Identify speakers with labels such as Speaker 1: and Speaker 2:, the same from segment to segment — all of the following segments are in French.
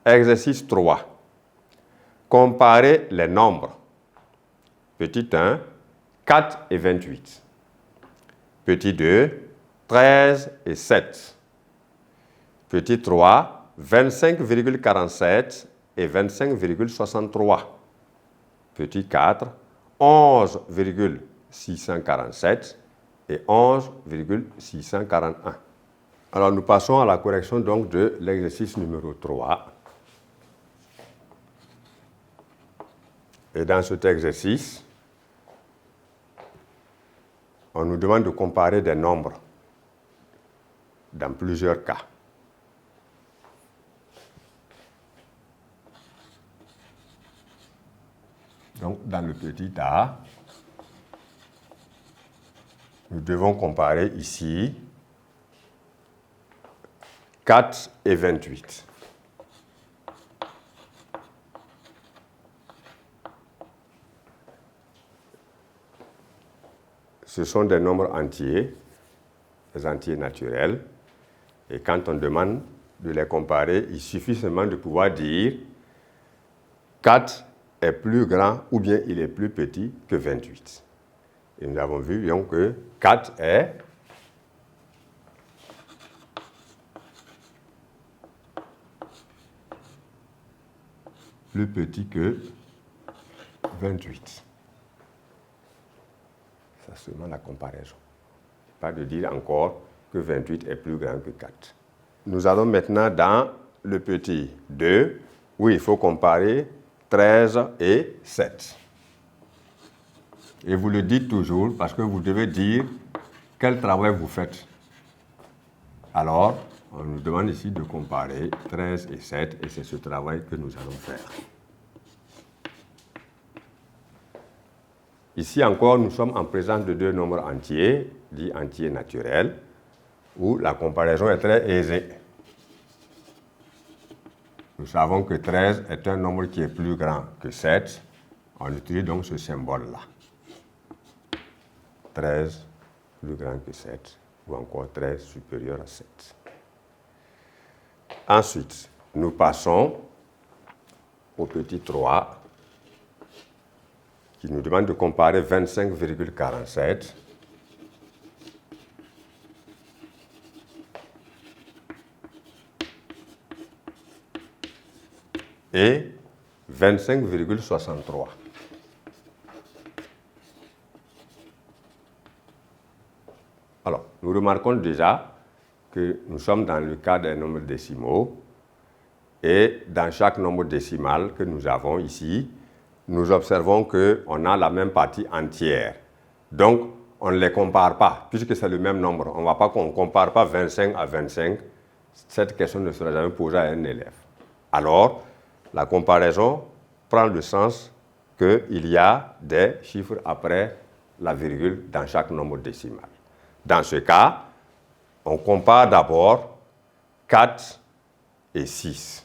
Speaker 1: Exercice 3. Comparer les nombres. Petit 1, 4 et 28. Petit 2, 13 et 7. Petit 3, 25,47 et 25,63. Petit 4, 11,647 et 11,641. Alors nous passons à la correction donc de l'exercice numéro 3. Et dans cet exercice, on nous demande de comparer des nombres dans plusieurs cas. Donc, dans le petit a, nous devons comparer ici 4 et 28. Ce sont des nombres entiers, des entiers naturels. Et quand on demande de les comparer, il suffit seulement de pouvoir dire 4 est plus grand ou bien il est plus petit que 28. Et nous avons vu donc que 4 est plus petit que 28. C'est seulement la comparaison. Pas de dire encore que 28 est plus grand que 4. Nous allons maintenant dans le petit 2, où il faut comparer 13 et 7. Et vous le dites toujours parce que vous devez dire quel travail vous faites. Alors, on nous demande ici de comparer 13 et 7 et c'est ce travail que nous allons faire. Ici encore, nous sommes en présence de deux nombres entiers, dits entiers naturels, où la comparaison est très aisée. Nous savons que 13 est un nombre qui est plus grand que 7. On utilise donc ce symbole-là. 13 plus grand que 7, ou encore 13 supérieur à 7. Ensuite, nous passons au petit 3, qui nous demande de comparer 25,47 et 25,63. Alors, nous remarquons déjà que nous sommes dans le cas des nombres décimaux et dans chaque nombre décimal que nous avons ici, nous observons qu'on a la même partie entière. Donc, on ne les compare pas, puisque c'est le même nombre. On ne compare pas 25 à 25. Cette question ne sera jamais posée à un élève. Alors, la comparaison prend le sens qu'il y a des chiffres après la virgule dans chaque nombre décimal. Dans ce cas, on compare d'abord 4 et 6.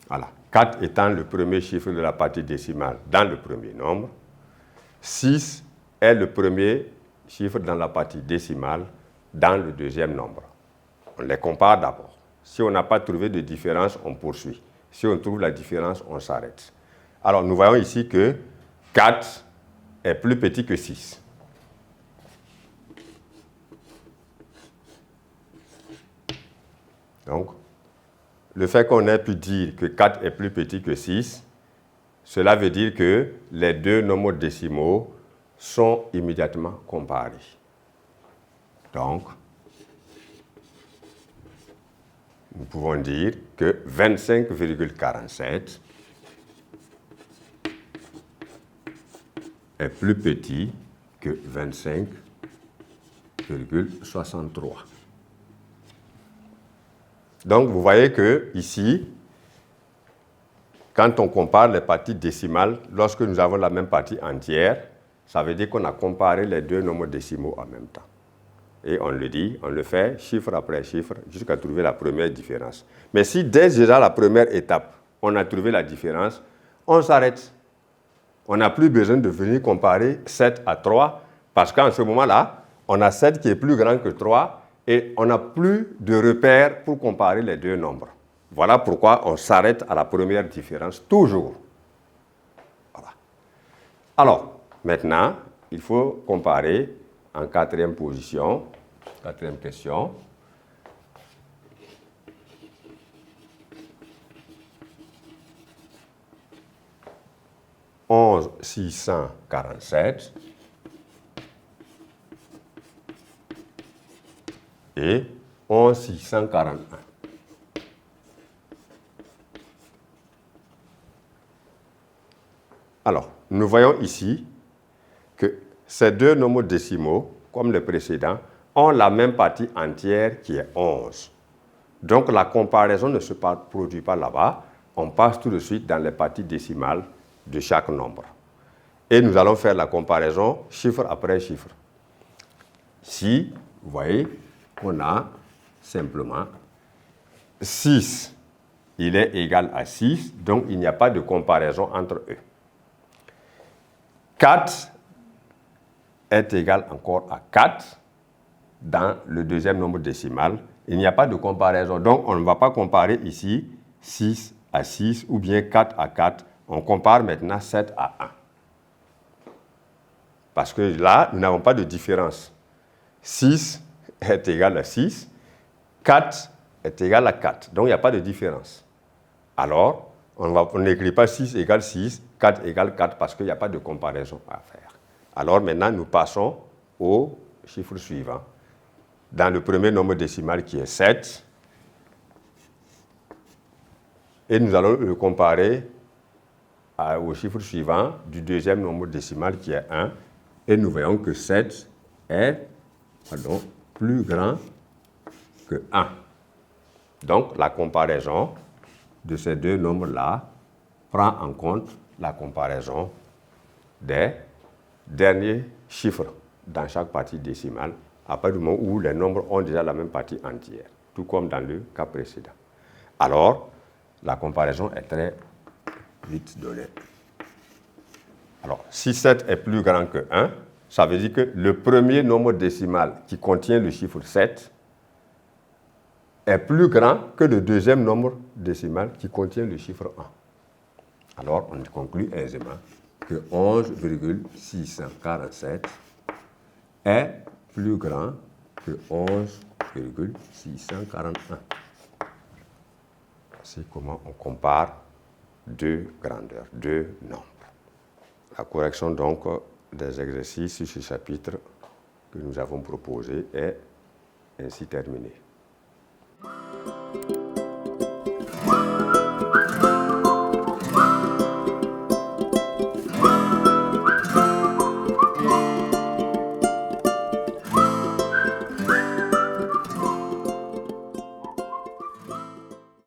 Speaker 1: Voilà. 4 étant le premier chiffre de la partie décimale dans le premier nombre. 6 est le premier chiffre dans la partie décimale dans le deuxième nombre. On les compare d'abord. Si on n'a pas trouvé de différence, on poursuit. Si on trouve la différence, on s'arrête. Alors, nous voyons ici que 4 est plus petit que 6. Donc, le fait qu'on ait pu dire que 4 est plus petit que 6, cela veut dire que les deux nombres décimaux sont immédiatement comparés. Donc, nous pouvons dire que 25,47 est plus petit que 25,63. Donc, vous voyez que ici, quand on compare les parties décimales, lorsque nous avons la même partie entière, ça veut dire qu'on a comparé les deux nombres décimaux en même temps. Et on le dit, on le fait chiffre après chiffre jusqu'à trouver la première différence. Mais si dès déjà la première étape, on a trouvé la différence, on s'arrête. on n'a plus besoin de venir comparer 7 à 3 parce qu'en ce moment-là, on a 7 qui est plus grand que 3 et on n'a plus de repères pour comparer les deux nombres. Voilà pourquoi on s'arrête à la première différence, toujours. Voilà. Alors, maintenant, il faut comparer en quatrième position, quatrième question. « 11,647 et 11,641. » Alors, nous voyons ici que ces deux nombres décimaux, comme les précédents, ont la même partie entière qui est 11. Donc, la comparaison ne se produit pas là-bas. On passe tout de suite dans les parties décimales de chaque nombre. Et nous allons faire la comparaison chiffre après chiffre. Si, vous voyez, on a simplement 6, il est égal à 6, donc il n'y a pas de comparaison entre eux. 4 est égal encore à 4 dans le deuxième nombre décimal. Il n'y a pas de comparaison, donc on ne va pas comparer ici 6 à 6 ou bien 4 à 4. On compare maintenant 7 à 1. Parce que là, nous n'avons pas de différence. 6 est égal à 6, 4 est égal à 4. Donc, il n'y a pas de différence. Alors, on n'écrit pas 6 égale 6, 4 égale 4 parce qu'il n'y a pas de comparaison à faire. Alors, maintenant, nous passons au chiffre suivant. Dans le premier nombre décimal qui est 7, et nous allons le comparer au chiffre suivant du deuxième nombre décimal qui est 1, et nous voyons que 7 est plus grand que 1. Donc, la comparaison de ces deux nombres-là prend en compte la comparaison des derniers chiffres dans chaque partie décimale, à partir du moment où les nombres ont déjà la même partie entière, tout comme dans le cas précédent. Alors, la comparaison est très vite donnée. Alors, si 7 est plus grand que 1, ça veut dire que le premier nombre décimal qui contient le chiffre 7 est plus grand que le deuxième nombre décimal qui contient le chiffre 1. Alors, on conclut aisément que 11,647 est plus grand que 11,641. C'est comment on compare deux grandeurs, deux nombres. La correction donc des exercices sur ce chapitre que nous avons proposé est ainsi terminée.